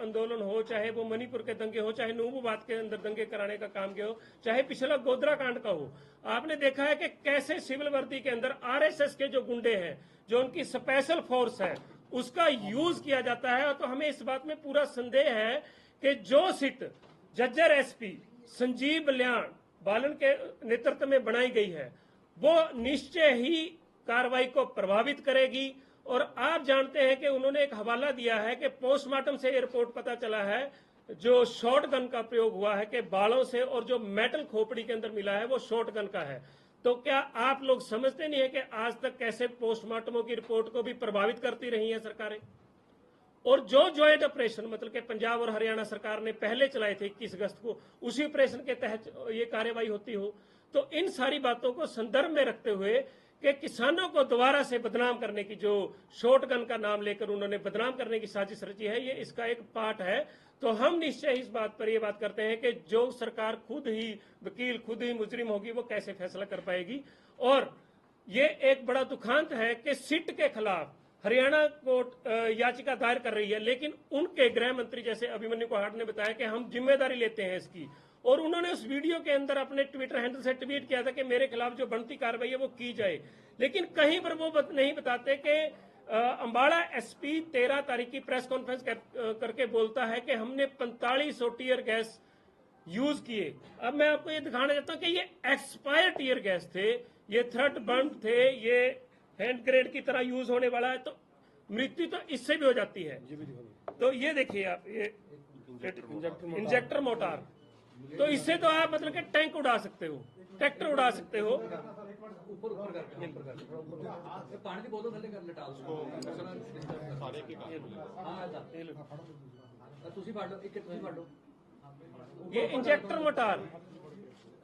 आंदोलन हो, चाहे वो मणिपुर के दंगे हो, चाहे नूबूबाद के अंदर दंगे कराने का काम किया हो, चाहे पिछला गोधरा कांड का हो। आपने देखा है कि कैसे सिविल वर्दी के अंदर आरएसएस के जो गुंडे हैं, जो उनकी स्पेशल फोर्स है, उसका यूज किया जाता है। तो हमें इस बात में पूरा संदेह है कि जो सिट जज्जर एसपी संजीव बल्याण बालन के नेतृत्व में बनाई गई है, वो निश्चय ही कार्रवाई को प्रभावित करेगी। और आप जानते हैं कि उन्होंने एक हवाला दिया है कि पोस्टमार्टम से ये रिपोर्ट पता चला है जो शॉर्ट गन का प्रयोग हुआ है कि बालों से, और जो मेटल खोपड़ी के अंदर मिला है वो शॉर्ट गन का है। तो क्या आप लोग समझते नहीं है कि आज तक कैसे पोस्टमार्टमों की रिपोर्ट को भी प्रभावित करती रही है सरकारें? और जो ज्वाइंट ऑपरेशन मतलब कि पंजाब और हरियाणा सरकार ने पहले चलाए थे 21 अगस्त को, उसी ऑपरेशन के तहत ये कार्रवाई होती हो। तो इन सारी बातों को संदर्भ में रखते हुए कि किसानों को दोबारा से बदनाम करने की, जो शॉर्ट गन का नाम लेकर उन्होंने बदनाम करने की साजिश रची है, ये इसका एक पार्ट है। तो हम निश्चय इस बात पर ये बात करते हैं कि जो सरकार खुद ही वकील, खुद ही मुजरिम होगी, वो कैसे फैसला कर पाएगी। और ये एक बड़ा दुखांत है कि सिट के खिलाफ हरियाणा कोर्ट याचिका दायर कर रही है, लेकिन उनके गृह मंत्री जैसे अभिमन्यु कोहाट ने बताया कि हम जिम्मेदारी लेते हैं इसकी। और उन्होंने उस वीडियो के अंदर अपने ट्विटर हैंडल से ट्वीट किया था कि मेरे खिलाफ जो बनती कार्रवाई है वो की जाए। लेकिन कहीं पर वो नहीं बताते कि अंबाला एसपी 13 तारीख की प्रेस कॉन्फ्रेंस करके बोलता है कि हमने 4500 टीयर गैस यूज किए। अब मैं आपको ये दिखाना चाहता हूं कि ये एक्सपायर टीयर गैस थे, ये थ्रड बम थे, ये हैंड ग्रेनेड की तरह यूज होने वाला है। तो मृत्यु तो इससे भी हो जाती है। तो ये देखिए आप, ये इंजेक्टर मोटार, तो इससे तो आप मतलब कि टैंक उड़ा सकते हो, ट्रैक्टर उड़ा सकते हो। ऊपर ऊपर करके पानी की बोतल थले कर लटा उसको सारे के हां तुसी फाड़ लो, एक तुसी फाड़ लो। ये इंजेक्टर मोटार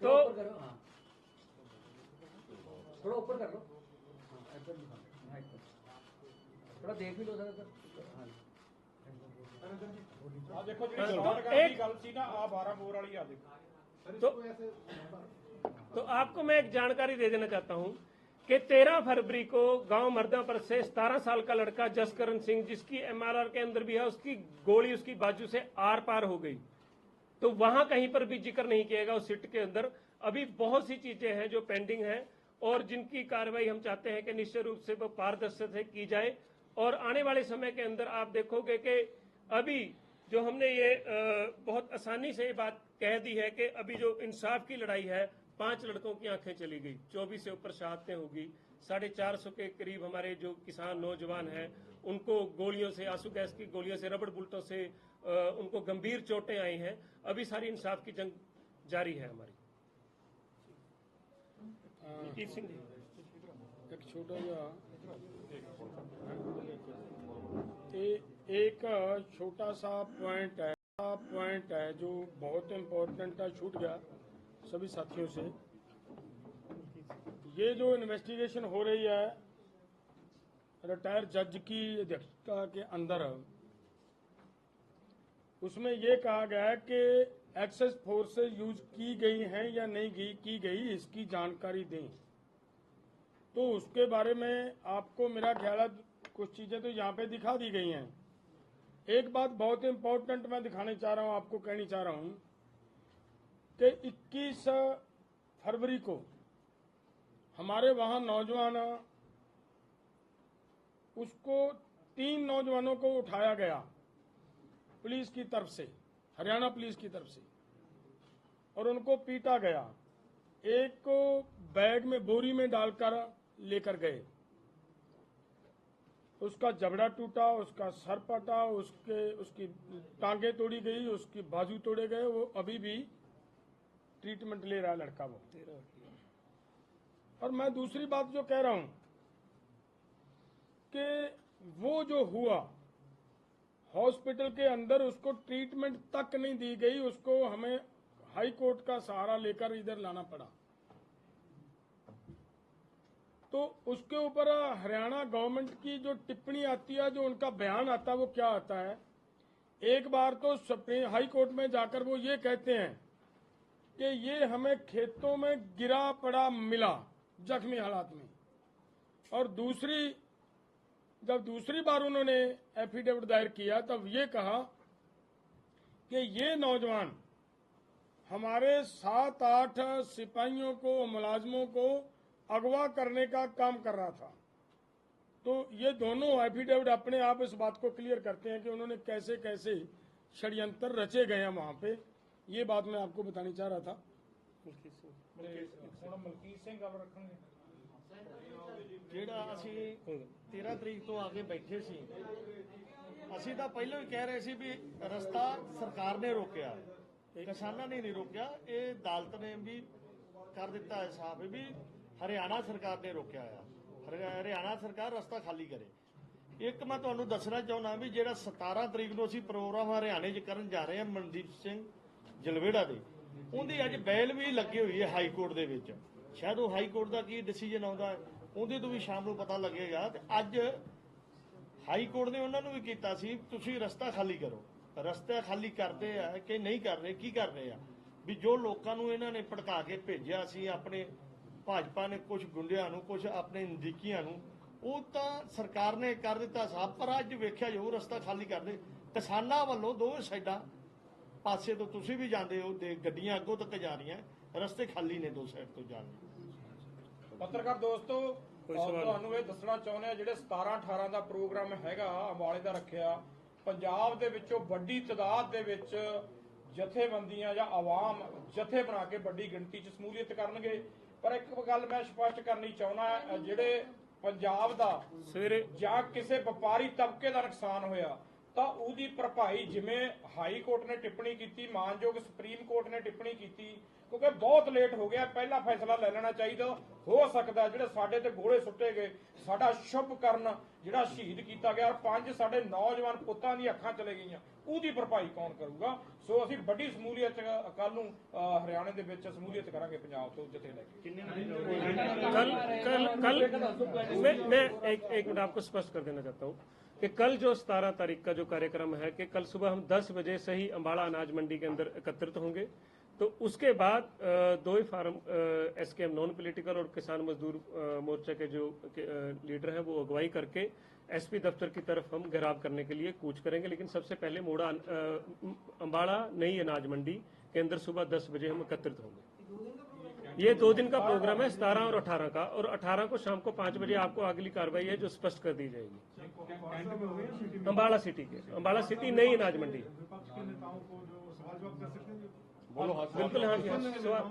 तो थोड़ा ऊपर कर लो, थोड़ा देख भी लो सर। ਆ ਦੇਖੋ ਜਿਹੜੀ ਸ਼ਾਰਟ ਗਨ ਦੀ ਗੱਲ ਸੀ ਨਾ, ਆ 12 ਬੋਰ ਵਾਲੀ ਆ ਦੇਖੋ। तो आपको मैं एक जानकारी दे देना चाहता हूं कि 13 फरवरी को गांव मर्दापर से 17 साल का लड़का जसकरण सिंह, जिसकी एमआरआर के अंदर भी है, उसकी गोली उसकी बाजू से आर पार हो गई। तो वहां कहीं पर भी जिक्र नहीं किया गया उस सिट के अंदर। अभी बहुत सी चीजें हैं जो पेंडिंग हैं और जिनकी कार्रवाई हम चाहते हैं कि निश्चित रूप से वो पारदर्शिता से की जाए। और आने वाले समय के अंदर आप देखोगे कि अभी जो हमने ये बहुत आसानी से ये बात कह दी है कि अभी जो इंसाफ की लड़ाई है, 5 लड़कों की आंखें चली गई, 24 से ऊपर शहादतें होगी, 450 के करीब हमारे जो किसान नौजवान हैं उनको गोलियों से, आंसू गैस की गोलियों से, रबड़ बुलेटों से उनको गंभीर चोटें आई हैं। अभी सारी इंसाफ की जंग जारी है हमारी। एक छोटा एक छोटा सा पॉइंट है जो बहुत इम्पोर्टेंट था, छूट गया सभी साथियों से। ये जो इन्वेस्टिगेशन हो रही है रिटायर्ड जज की अध्यक्षता के अंदर, उसमें ये कहा गया है कि एक्सेस फोर्सेस यूज की गई हैं या नहीं की गई, इसकी जानकारी दें। तो उसके बारे में आपको मेरा ख्याल है कुछ चीजें तो यहाँ पे दिखा दी गई हैं। एक बात बहुत इंपॉर्टेंट मैं दिखाने चाह रहा हूँ, आपको कहनी चाह रहा हूँ कि 21 फरवरी को हमारे वहाँ नौजवान, उसको 3 नौजवानों को उठाया गया पुलिस की तरफ से, हरियाणा पुलिस की तरफ से, और उनको पीटा गया। एक को बैग में बोरी में डालकर लेकर गए, उसका जबड़ा टूटा, उसका सर फटा, उसकी टांगे तोड़ी गई, उसकी बाजू तोड़े गए। वो अभी भी ट्रीटमेंट ले रहा है लड़का वो। और मैं दूसरी बात जो कह रहा हूं कि वो जो हुआ हॉस्पिटल के अंदर, उसको ट्रीटमेंट तक नहीं दी गई, उसको हमें हाई कोर्ट का सहारा लेकर इधर लाना पड़ा। तो उसके ऊपर हरियाणा गवर्नमेंट की जो टिप्पणी आती है, जो उनका बयान आता है, वो क्या आता है? एक बार तो सुप्रीम हाई कोर्ट में जाकर वो ये कहते हैं कि ये हमें खेतों में गिरा पड़ा मिला जख्मी हालात में, और जब दूसरी बार उन्होंने एफिडेविट दायर किया तब ये कहा कि ये नौजवान हमारे 7-8 सिपाहियों को, मुलाजमों को अगवा करने का काम कर रहा था। तो ये दोनों एफिडेविट अपने आप इस बात को क्लियर करते हैं कि उन्होंने कैसे कैसे षड्यंत्र रचे गए हैं वहां पे। ये बात मैं आपको बतानी चाह रहा था। ਮਲਕੀਤ ਸਿੰਘ ਗੱਲ ਰੱਖਣਗੇ। ਜਿਹੜਾ ਅਸੀਂ 13 ਤਰੀਕ ਤੋਂ ਆ ਕੇ ਬੈਠੇ ਸੀ, ਅਸੀਂ ਤਾਂ ਪਹਿਲਾਂ ਹੀ ਕਹਿ ਰਹੇ ਸੀ ਵੀ ਰਸਤਾ ਸਰਕਾਰ ਨੇ ਰੋਕਿਆ, ਕਿਸਾਨਾਂ ਨੇ ਨਹੀਂ ਰੋਕਿਆ। ਇਹ ਅਦਾਲਤ ਨੇ ਵੀ ਕਰ ਦਿੱਤਾ ਹੈ ਸਾਫ਼ ਵੀ ਹਰਿਆਣਾ ਸਰਕਾਰ ਨੇ ਰੋਕਿਆ ਆ। ਹਰਿਆਣਾ ਸਰਕਾਰ ਰਸਤਾ ਖਾਲੀ ਕਰੇ। ਇੱਕ ਮੈਂ ਤੁਹਾਨੂੰ ਦੱਸਣਾ ਚਾਹੁੰਦਾ ਵੀ ਜਿਹੜਾ 17 ਤਰੀਕ ਨੂੰ ਅਸੀਂ ਪ੍ਰੋਗਰਾਮ ਹਰਿਆਣੇ 'ਚ ਕਰਨ ਜਾ ਰਹੇ ਹਾਂ ਮਨਦੀਪ ਸਿੰਘ ਜਲਵੇੜਾ ਦੇ, ਉਹਦੀ ਅੱਜ ਬੈਲ ਵੀ ਲੱਗੀ ਹੋਈ ਹੈ ਹਾਈ ਕੋਰਟ ਦੇ ਵਿੱਚ। ਸ਼ਾਇਦ ਉਹ ਹਾਈ ਕੋਰਟ ਦਾ ਕੀ ਡਿਸੀਜਨ ਆਉਂਦਾ ਹੈ ਉਹਦੇ ਤੋਂ ਵੀ ਸ਼ਾਮ ਨੂੰ ਪਤਾ ਲੱਗੇਗਾ। ਤੇ ਅੱਜ ਹਾਈ ਕੋਰਟ ਨੇ ਉਹਨਾਂ ਨੂੰ ਵੀ ਕੀਤਾ ਸੀ ਤੁਸੀਂ ਰਸਤਾ ਖਾਲੀ ਕਰੋ। ਰਸਤਾ ਖਾਲੀ ਕਰਦੇ ਆ ਕਿ ਨਹੀਂ ਕਰ ਰਹੇ, ਕੀ ਕਰ ਰਹੇ ਆ? ਵੀ ਜੋ ਲੋਕਾਂ ਨੂੰ ਇਹਨਾਂ ਨੇ ਭੜਕਾ ਕੇ ਭੇਜਿਆ ਸੀ, ਆਪਣੇ ਭਾਜਪਾ ਨੇ ਕੁਝ ਗੁੰਡਿਆਂ ਨੂੰ, ਕੁਝ ਆਪਣੇ ਨਜ਼ਦੀਕੀਆਂ ਨੂੰ, ਉਹ ਤਾਂ ਸਰਕਾਰ ਨੇ ਕਰ ਦਿੱਤਾ ਸਾਫ਼। ਪਰ ਅੱਜ ਵੇਖਿਆ ਜਾਊ ਰਸਤਾ ਖਾਲੀ ਕਰਦੇ ਕਿਸਾਨਾਂ ਵੱਲੋਂ ਦੋਵੇਂ ਸਾਈਡਾਂ ਪਾਸੇ ਤੋਂ। ਤੁਸੀਂ ਵੀ ਜਾਂਦੇ ਹੋ, ਗੱਡੀਆਂ ਅੱਗੋਂ ਤੱਕ ਜਾ ਰਹੀਆਂ, ਰਸਤੇ ਖਾਲੀ ਨੇ ਦੋ ਸਾਈਡ ਤੋਂ ਜਾਣ ਲਈ। ਪੱਤਰਕਾਰ ਦੋਸਤੋ, ਤੁਹਾਨੂੰ ਇਹ ਦੱਸਣਾ ਚਾਹੁੰਦੇ ਆ ਜਿਹੜੇ 17-18 ਦਾ ਪ੍ਰੋਗਰਾਮ ਹੈਗਾ ਅੰਬਾਲੇ ਦਾ ਰੱਖਿਆ, ਪੰਜਾਬ ਦੇ ਵਿੱਚੋਂ ਵੱਡੀ ਤਾਦਾਦ ਦੇ ਵਿੱਚ ਜਥੇਬੰਦੀਆਂ ਜਾਂ ਆਵਾਮ ਜਥੇ ਬਣਾ ਕੇ ਵੱਡੀ ਗਿਣਤੀ 'ਚ ਸਮੂਲੀਅਤ ਕਰਨਗੇ। ਪਰ ਇੱਕ ਗੱਲ ਮੈਂ ਸਪਸ਼ਟ ਕਰਨੀ ਚਾਹੁੰਦਾ, ਜਿਹੜੇ ਪੰਜਾਬ ਦਾ ਜਾਂ ਕਿਸੇ ਵਪਾਰੀ ਤਬਕੇ ਦਾ ਨੁਕਸਾਨ ਹੋਇਆ ਤਾਂ ਉਹਦੀ ਭਰਪਾਈ ਜਿਵੇਂ ਹਾਈ ਕੋਰਟ ਨੇ ਟਿੱਪਣੀ ਕੀਤੀ, ਮਾਨਯੋਗ ਸੁਪਰੀਮ ਕੋਰਟ ਨੇ ਟਿੱਪਣੀ ਕੀਤੀ, ਕਿਉਂਕਿ ਬਹੁਤ ਲੇਟ ਹੋ ਗਿਆ, ਪਹਿਲਾ ਫੈਸਲਾ ਲੈ ਲੈਣਾ ਚਾਹੀਦਾ। ਹੋ ਸਕਦਾ ਜਿਹੜੇ ਸਾਡੇ ਤੇ ਗੋਲੇ ਸੁੱਟੇ ਗਏ, ਸਾਡਾ ਸ਼ੁਭ ਕਰਨ ਜਿਹੜਾ ਸ਼ਹੀਦ ਕੀਤਾ ਗਿਆ, ਔਰ 5 ਸਾਡੇ ਨੌਜਵਾਨ ਪੁੱਤਾਂ ਦੀਆਂ ਅੱਖਾਂ ਚਲੇ ਗਈਆਂ, ਉਹਦੀ ਭਰਪਾਈ ਕੌਣ ਕਰੂਗਾ? ਸੋ ਅਸੀਂ ਵੱਡੀ ਸਮੂਲੀਅਤ ਕੱਲ ਨੂੰ ਹਰਿਆਣੇ ਦੇ ਵਿੱਚ ਸਮੂਲੀਅਤ ਕਰਾਂਗੇ ਪੰਜਾਬ ਤੋਂ ਜਥੇ ਲੈ ਕੇ। मैं एक मिनट आपको स्पष्ट कर देना चाहता हूँ कि कल जो 17 तारीख का जो कार्यक्रम है कि कल सुबह हम 10 बजे से ही अम्बाड़ा अनाज मंडी के अंदर एकत्रित होंगे। तो उसके बाद दो ही फार्म एसकेएम नॉन पॉलिटिकल और किसान मजदूर मोर्चा के जो लीडर हैं वो अगुवाई करके एसपी दफ्तर की तरफ हम घेराव करने के लिए कूच करेंगे। लेकिन सबसे पहले मोड़ा अम्बाड़ा नई अनाज मंडी के अंदर सुबह 10 बजे हम एकत्रित होंगे। ये 2 दिन का प्रोग्राम है, 17 और 18 का, और 18 को शाम को 5 बजे आपको अगली कार्रवाई है जो स्पष्ट कर दी जाएगी। अम्बाड़ा सिटी के, अम्बाड़ा सिटी नई अनाज मंडी। बिल्कुल, हाँ जी,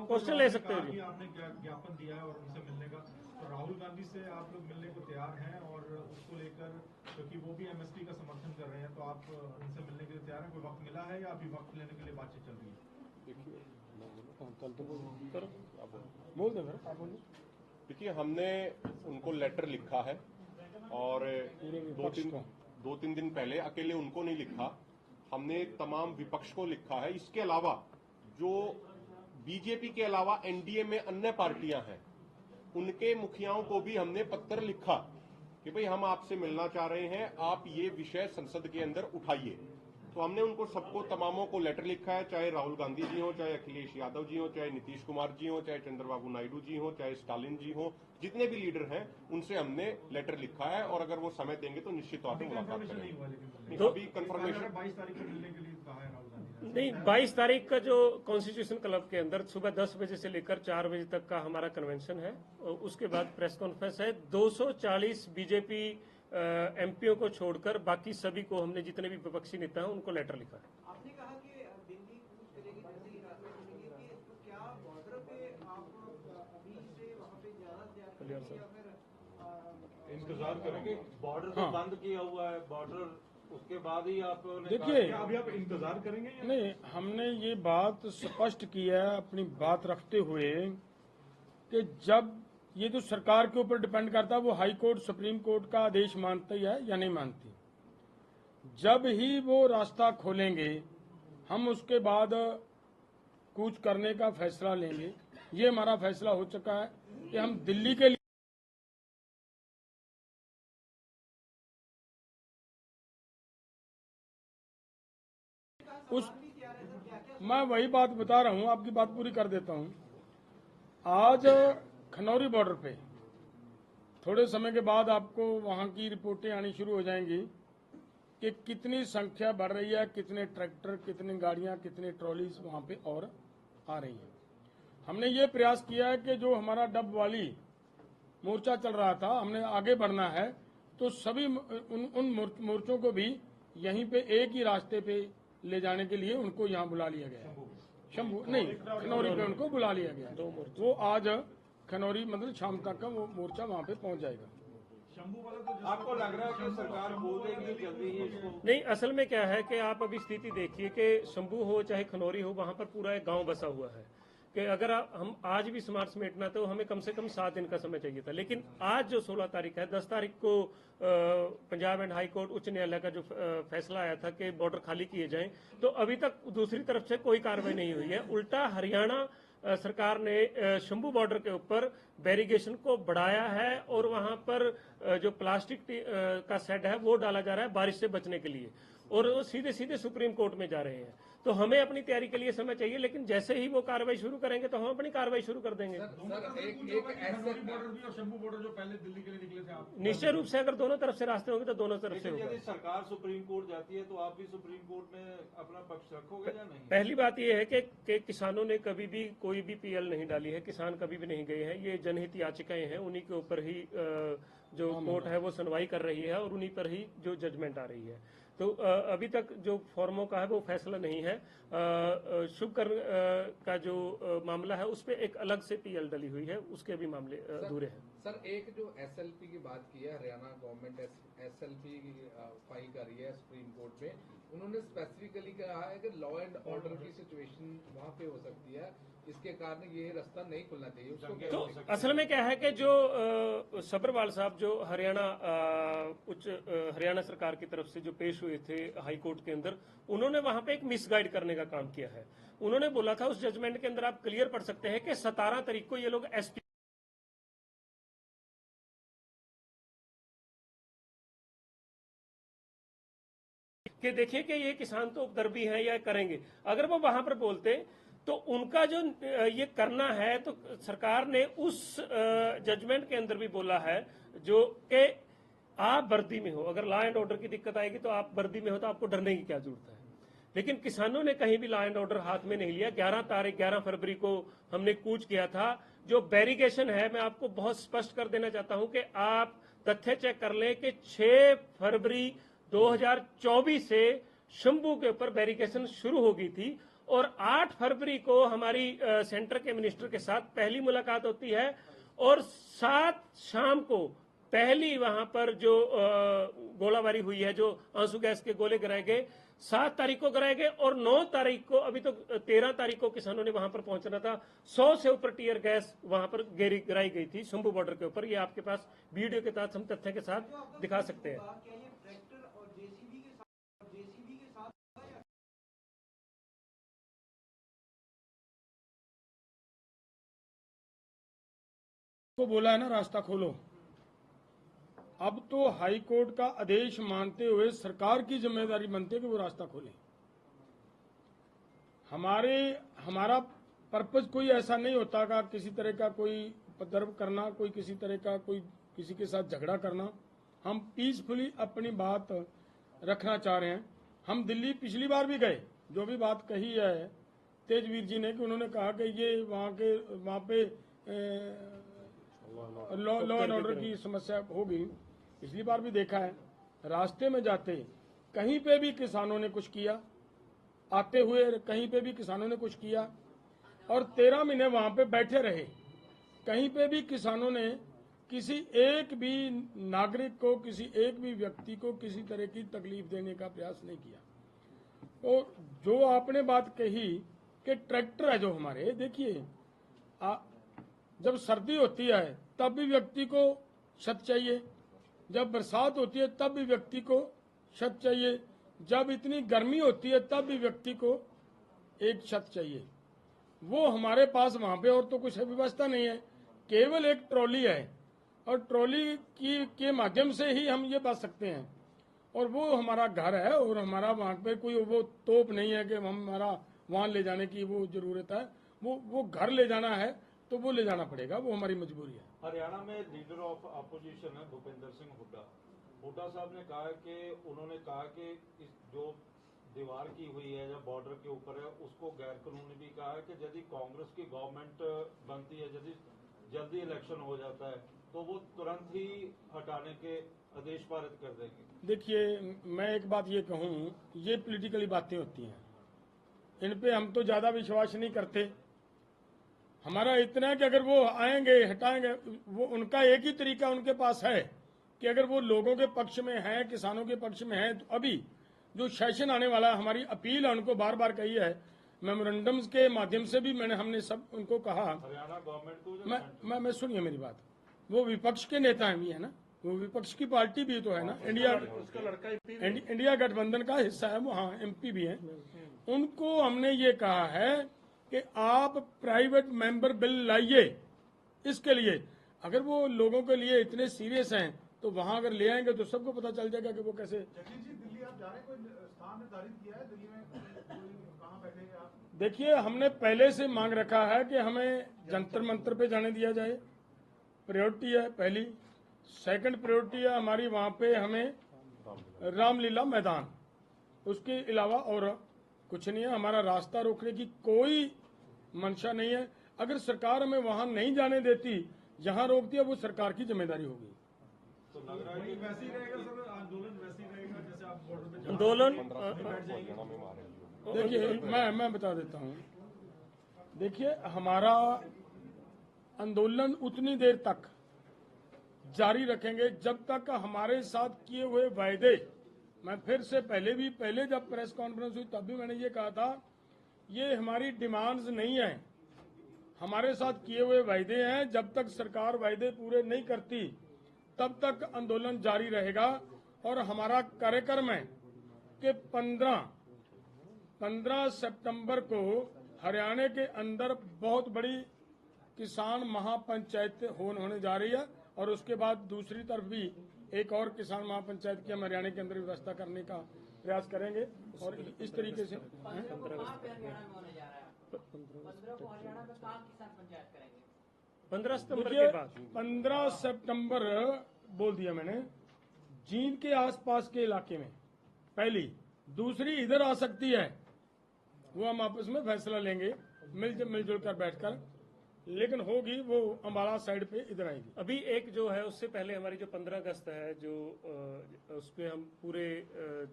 क्वेश्चन ले सकते हो जी। आपने ज्ञापन दिया है और उनसे मिलने का, तो राहुल गांधी से आप लोग मिलने को तैयार हैं और उसको लेकर, क्योंकि वो भी एमएसपी का समर्थन कर रहे हैं, तो आप उनसे मिलने के लिए तैयार हैं? कोई वक्त मिला है या अभी वक्त लेने के लिए बातचीत चल रही है? देखिए, हमने उनको लेटर लिखा है और 2-3 दिन पहले अकेले उनको नहीं लिखा, हमने तमाम विपक्ष को लिखा है। इसके अलावा जो बीजेपी के अलावा एनडीए में अन्य पार्टियां हैं, उनके मुखियाओं को भी हमने पत्र लिखा कि भाई हम आपसे मिलना चाह रहे हैं, आप ये विषय संसद के अंदर उठाइए। तो हमने उनको सबको तमामों को लेटर लिखा है, चाहे राहुल गांधी जी हो, चाहे अखिलेश यादव जी हो, चाहे नीतीश कुमार जी हो, चाहे चंद्रबाबू नायडू जी हो, चाहे स्टालिन जी हो, जितने भी लीडर हैं उनसे हमने लेटर लिखा है और अगर वो समय देंगे तो निश्चित तौर पर मुलाकात करेंगे। तो अभी कंफर्मेशन 22 तारीख को मिलने के लिए कहा है राहुल गांधी ने। नहीं, 22 तारीख का जो कॉन्स्टिट्यूशन क्लब के अंदर सुबह 10 बजे से लेकर 4 बजे तक का हमारा कन्वेंशन है और उसके बाद प्रेस कॉन्फ्रेंस है। 240 बीजेपी एमपीओ को छोड़कर बाकी सभी को हमने जितने भी विपक्षी नेता हैं उनको लेटर लिखा है। आपने कहा कि दिल्ली कूच करेगी, जैसे ही रास्ते खुलेंगे, कि तो क्या बॉर्डर पे आप अभी से वहाँ पे ज्यादा तैयार करेंगे या फिर इंतजार करेंगे? बॉर्डर तो बंद किया हुआ है, बॉर्डर उसके बाद ही आप देखिए, अभी आप इंतजार करेंगे या नहीं, हमने ये बात स्पष्ट की है अपनी बात रखते हुए कि जब ये तो सरकार के ऊपर डिपेंड करता है, वो हाई कोर्ट सुप्रीम कोर्ट का आदेश मानती है या नहीं मानती। जब ही वो रास्ता खोलेंगे हम उसके बाद कूच करने का फैसला लेंगे। ये हमारा फैसला हो चुका है कि हम दिल्ली के लिए मैं वही बात बता रहा हूं, आपकी बात पूरी कर देता हूं। आज खनौरी बॉर्डर पे थोड़े समय के बाद आपको वहां की रिपोर्टें आनी शुरू हो जाएंगी कि कितनी संख्या बढ़ रही है, कितने ट्रैक्टर, कितनी गाड़ियां, कितने ट्रॉलीज वहां पे और आ रही हैं। हमने ये प्रयास किया है कि जो हमारा डब वाली मोर्चा चल रहा था, हमने आगे बढ़ना है तो सभी उन मोर्चों को भी यहीं पे एक ही रास्ते पे ले जाने के लिए उनको यहाँ बुला लिया गया। शंभू नहीं, खनौरी पे उनको बुला लिया गया। वो आज खनौरी मतलब शाम तक का वो मोर्चा वहाँ पे पहुँच जाएगा। आपको लग रहा है कि सरकार बोलेगी जल्दी ही इसको? नहीं, असल में क्या है कि आप अभी स्थिति देखिए कि शंभू हो चाहे खनौरी हो, वहां पर पूरा एक गांव बसा हुआ है कि अगर हम आज भी स्मार्ट समेटना तो हमें कम से कम 7 दिन का समय चाहिए था। लेकिन आज जो 16 तारीख है, 10 तारीख को पंजाब एंड हाई कोर्ट उच्च न्यायालय का जो फैसला आया था कि बॉर्डर खाली किए जाएं, तो अभी तक दूसरी तरफ से कोई कार्रवाई नहीं हुई है। उल्टा हरियाणा सरकार ने शंभू बॉर्डर के ऊपर बैरिगेशन को बढ़ाया है और वहां पर जो प्लास्टिक का शेड है वो डाला जा रहा है बारिश से बचने के लिए, और वो सीधे सीधे सुप्रीम कोर्ट में जा रहे हैं। तो हमें अपनी तैयारी के लिए समय चाहिए, लेकिन जैसे ही वो कार्रवाई शुरू करेंगे तो हम अपनी कार्रवाई शुरू कर देंगे। बॉर्डर भी और शंभू बॉर्डर जो पहले दिल्ली के लिए निकले थे आप? निश्चय रूप से अगर दोनों तरफ से रास्ते होंगे तो दोनों तरफ से लेकिन होगा। यदि सरकार सुप्रीम कोर्ट जाती है तो आप भी सुप्रीम कोर्ट में अपना पक्ष रखोगे या नहीं? पहली बात यह है कि किसानों ने कभी भी कोई भी पीएल नहीं डाली है, किसान कभी भी नहीं गए हैं। ये जनहित याचिकाएं हैं, उन्हीं के ऊपर ही जो कोर्ट है वो सुनवाई कर रही है और उन्हीं पर ही जो जजमेंट आ रही है। तो अभी तक जो फॉर्मों का है वो फैसला नहीं है। शुभकर्ण का जो मामला है उस पर एक अलग से पीएल डली हुई है, उसके भी मामले अधूरे हैं। सर, एक जो एसएलपी की बात की है, हरियाणा गवर्नमेंट एसएलपी फाइल कर रही है सुप्रीम कोर्ट में, उन्होंने स्पेसिफिकली कहा है कि लॉ एंड ऑर्डर की सिचुएशन वहां पे हो सकती है, इसके कारण ये रास्ता नहीं खुलना चाहिए। उसको क्या हो सकता है? असल में क्या है कि जो सब्रवाल साहब जो हरियाणा सरकार की तरफ से जो पेश हुए थे हाई कोर्ट के अंदर, उन्होंने वहां पे एक मिसगाइड करने का काम किया है। उन्होंने बोला था, उस जजमेंट के अंदर आप क्लियर पढ़ सकते हैं कि 17 तारीख को ये लोग एसपी कि देखिए कि ये किसान तो उपद्रवी हैं या करेंगे। अगर वो वहां पर बोलते तो उनका जो ये करना है, तो सरकार ने उस जजमेंट के अंदर भी बोला है जो कि आप वर्दी में हो, अगर लॉ एंड ऑर्डर की दिक्कत आएगी तो आप वर्दी में हो तो आपको डरने की क्या जरूरत है। लेकिन किसानों ने कहीं भी लॉ एंड ऑर्डर हाथ में नहीं लिया। 11 फरवरी को हमने कूच किया था। जो बैरिगेशन है, मैं आपको बहुत स्पष्ट कर देना चाहता हूं कि आप तथ्य चेक कर लें कि 6 फरवरी 2024 से शंभू के ऊपर बैरिगेशन शुरू हो गई थी और 8 फरवरी को हमारी सेंटर के मिनिस्टर के साथ पहली मुलाकात होती है और 7 शाम को पहली वहां पर जो गोलाबारी हुई है, जो आंसू गैस के गोले गिराए गए, 7 तारीख को गिराए गए और 9 तारीख को, अभी तो 13 तारीख को किसानों ने वहां पर पहुंचना था, 100 से ऊपर टीयर गैस वहां पर गिराई गई थी शंभू बॉर्डर के ऊपर। ये आपके पास वीडियो के साथ हम तथ्य के साथ दिखा सकते हैं। क्या ये ट्रैक्टर और को बोला है ना रास्ता खोलो, अब तो हाई कोर्ट का आदेश मानते हुए सरकार की जिम्मेदारी बनती है कि वो रास्ता खोले। हमारा पर्पज कोई ऐसा नहीं होता का किसी तरह का कोई उपद्रव करना, कोई किसी तरह का कोई किसी के साथ झगड़ा करना। हम पीसफुली अपनी बात रखना चाह रहे हैं। हम दिल्ली पिछली बार भी गए, जो भी बात कही है तेजवीर जी ने कि उन्होंने कहा कि ये वहाँ पे लॉ एंड ऑर्डर की समस्या होगी। पिछली बार भी देखा है, रास्ते में जाते कहीं पे भी किसानों ने कुछ किया, आते हुए कहीं पे भी किसानों ने कुछ किया, और 13 महीने वहां पे बैठे रहे। कहीं पे भी किसानों ने किसी एक भी नागरिक को, किसी एक भी व्यक्ति को किसी तरह की तकलीफ देने का प्रयास नहीं किया। तो जो आपने बात कही कि ट्रैक्टर है जो हमारे, देखिए जब सर्दी होती है तब भी व्यक्ति को छत चाहिए, जब बरसात होती है तब भी व्यक्ति को छत चाहिए, जब इतनी गर्मी होती है तब भी व्यक्ति को एक छत चाहिए। वो हमारे पास वहां पे और तो कुछ व्यवस्था नहीं है, केवल एक ट्रॉली है, और ट्रॉली के माध्यम से ही हम ये बच सकते हैं। और वो हमारा घर है, और हमारा वहां पे कोई वो तोप नहीं है कि हमारा वहां ले जाने की वो जरूरत है। वो घर ले जाना है तो वो ले जाना पड़ेगा, वो हमारी मजबूरी है। हरियाणा में लीडर ऑफ अपोजिशन है भूपेंद्र सिंह हुड्डा साहब ने कहा कि उन्होंने कहा कि इस जो दीवार की हुई है या बॉर्डर के ऊपर है उसको गैर कानूनी भी कहा है कि यदि कांग्रेस की गवर्नमेंट बनती है, यदि जल्दी इलेक्शन हो जाता है तो वो तुरंत ही हटाने के आदेश पारित कर देंगे। देखिए, मैं एक बात ये कहूँ, ये पॉलिटिकली बातें होती हैं, इन पे हम तो ज्यादा विश्वास नहीं करते। हमारा इतना है कि अगर वो आएंगे हटाएंगे, वो उनका एक ही तरीका उनके पास है कि अगर वो लोगों के पक्ष में है, किसानों के पक्ष में है, तो अभी जो सेशन आने वाला है, हमारी अपील है, उनको बार बार कही है, मेमोरेंडम्स के माध्यम से भी हमने सब उनको कहा। हरियाणा गवर्नमेंट को मैं सुनिए मेरी बात, वो विपक्ष के नेता भी है ना, वो विपक्ष की पार्टी भी तो है ना, इंडिया गठबंधन का हिस्सा है वो, हाँ MP भी है। उनको हमने ये कहा है कि आप प्राइवेट मेंबर बिल लाइए। इसके लिए अगर वो लोगों के लिए इतने सीरियस हैं तो वहां अगर ले आएंगे तो सबको पता चल जाएगा कि वो कैसे। दिल्ली आप जा रहे हैं, कोई स्थान निर्धारित किया है दिल्ली में, कहाँ बैठेंगे आप? देखिए, हमने पहले से मांग रखा है कि हमें जंतर मंतर पे जाने दिया जाए, प्रायोरिटी है पहली। सेकंड प्रायोरिटी है हमारी वहां पे हमें रामलीला मैदान, उसके अलावा और कुछ नहीं है। हमारा रास्ता रोकने की कोई मंशा नहीं है। अगर सरकार हमें वहां नहीं जाने देती, जहां रोकती है, वो सरकार की जिम्मेदारी होगी। तो लग रहा है कि वैसे ही रहेगा सर, आंदोलन वैसे ही रहेगा जैसे आप बॉर्डर पे आंदोलन देखिए, मैं बता देता हूं। देखिए, हमारा आंदोलन उतनी देर तक जारी रखेंगे जब तक हमारे साथ किए हुए वायदे, मैं फिर से पहले जब प्रेस कॉन्फ्रेंस हुई तब भी मैंने ये कहा था, ये हमारी डिमांड्स नहीं है, हमारे साथ किए हुए वायदे हैं। जब तक सरकार वायदे पूरे नहीं करती तब तक आंदोलन जारी रहेगा। और हमारा कार्यक्रम है कि 15 सितंबर को हरियाणा के अंदर बहुत बड़ी किसान महापंचायत होने जा रही है, और उसके बाद दूसरी तरफ भी एक और किसान महापंचायत की हम हरियाणा के अंदर व्यवस्था करने का प्रयास करेंगे। और इस तरीके से 15 सितंबर के बाद 15 सितंबर बोल दिया मैंने, जींद के आसपास के इलाके में पहली। दूसरी इधर आ सकती है, वो हम आपस में फैसला लेंगे मिलजुल कर बैठकर, लेकिन होगी वो अम्बाला साइड पे इधर आएगी। अभी एक जो है उससे पहले हमारी जो 15 अगस्त है, जो उसमें हम पूरे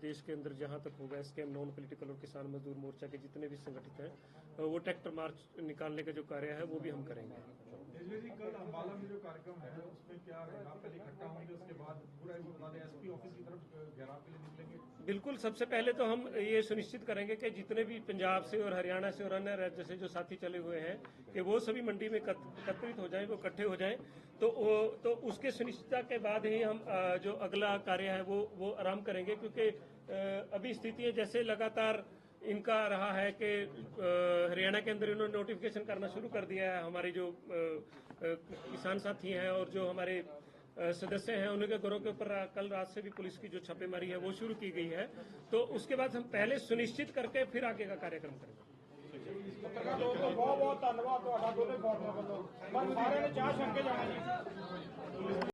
देश के अंदर जहां तक होगा SKM नॉन पॉलिटिकल और किसान मजदूर मोर्चा के जितने भी संगठित हैं, वो ट्रैक्टर मार्च निकालने का जो कार्य है वो भी हम करेंगे। जी, कल अम्बाला में जो कार्यक्रम है उसमें क्या रहेगा? पहले इकट्ठा होंगे, उसके बाद पूरा SP ऑफिस की तरफ घेराव के लिए निकलेंगे? बिल्कुल, सबसे पहले तो हम ये सुनिश्चित करेंगे कि जितने भी पंजाब से और हरियाणा से और अन्य राज्य से जो साथी चले हुए हैं कि वो सभी मंडी में एकत्रित हो जाएं, वो इकट्ठे हो जाएं। तो उसके सुनिश्चितता के बाद ही हम जो अगला कार्य है वो आराम करेंगे, क्योंकि अभी स्थितियां जैसे लगातार इनका रहा है कि हरियाणा के अंदर इन्होंने नोटिफिकेशन करना शुरू कर दिया है। हमारे जो किसान साथी हैं और जो हमारे सदस्य हैं उनके घरों के ऊपर कल रात से भी पुलिस की जो छापेमारी है वो शुरू की गई है। तो उसके बाद हम पहले सुनिश्चित करके फिर आगे का कार्यक्रम करेंगे। ਪੱਤਰਕਾਰ ਦੋਸਤੋ ਬਹੁਤ ਬਹੁਤ ਧੰਨਵਾਦ ਤੁਹਾਡਾ ਦੋਨੇ ਫੋਰਮਾਂ ਵੱਲੋਂ। ਪਰ ਸਾਰਿਆਂ ਨੇ ਚਾਹ ਛੱਕ ਕੇ ਜਾਣਾ ਜੀ।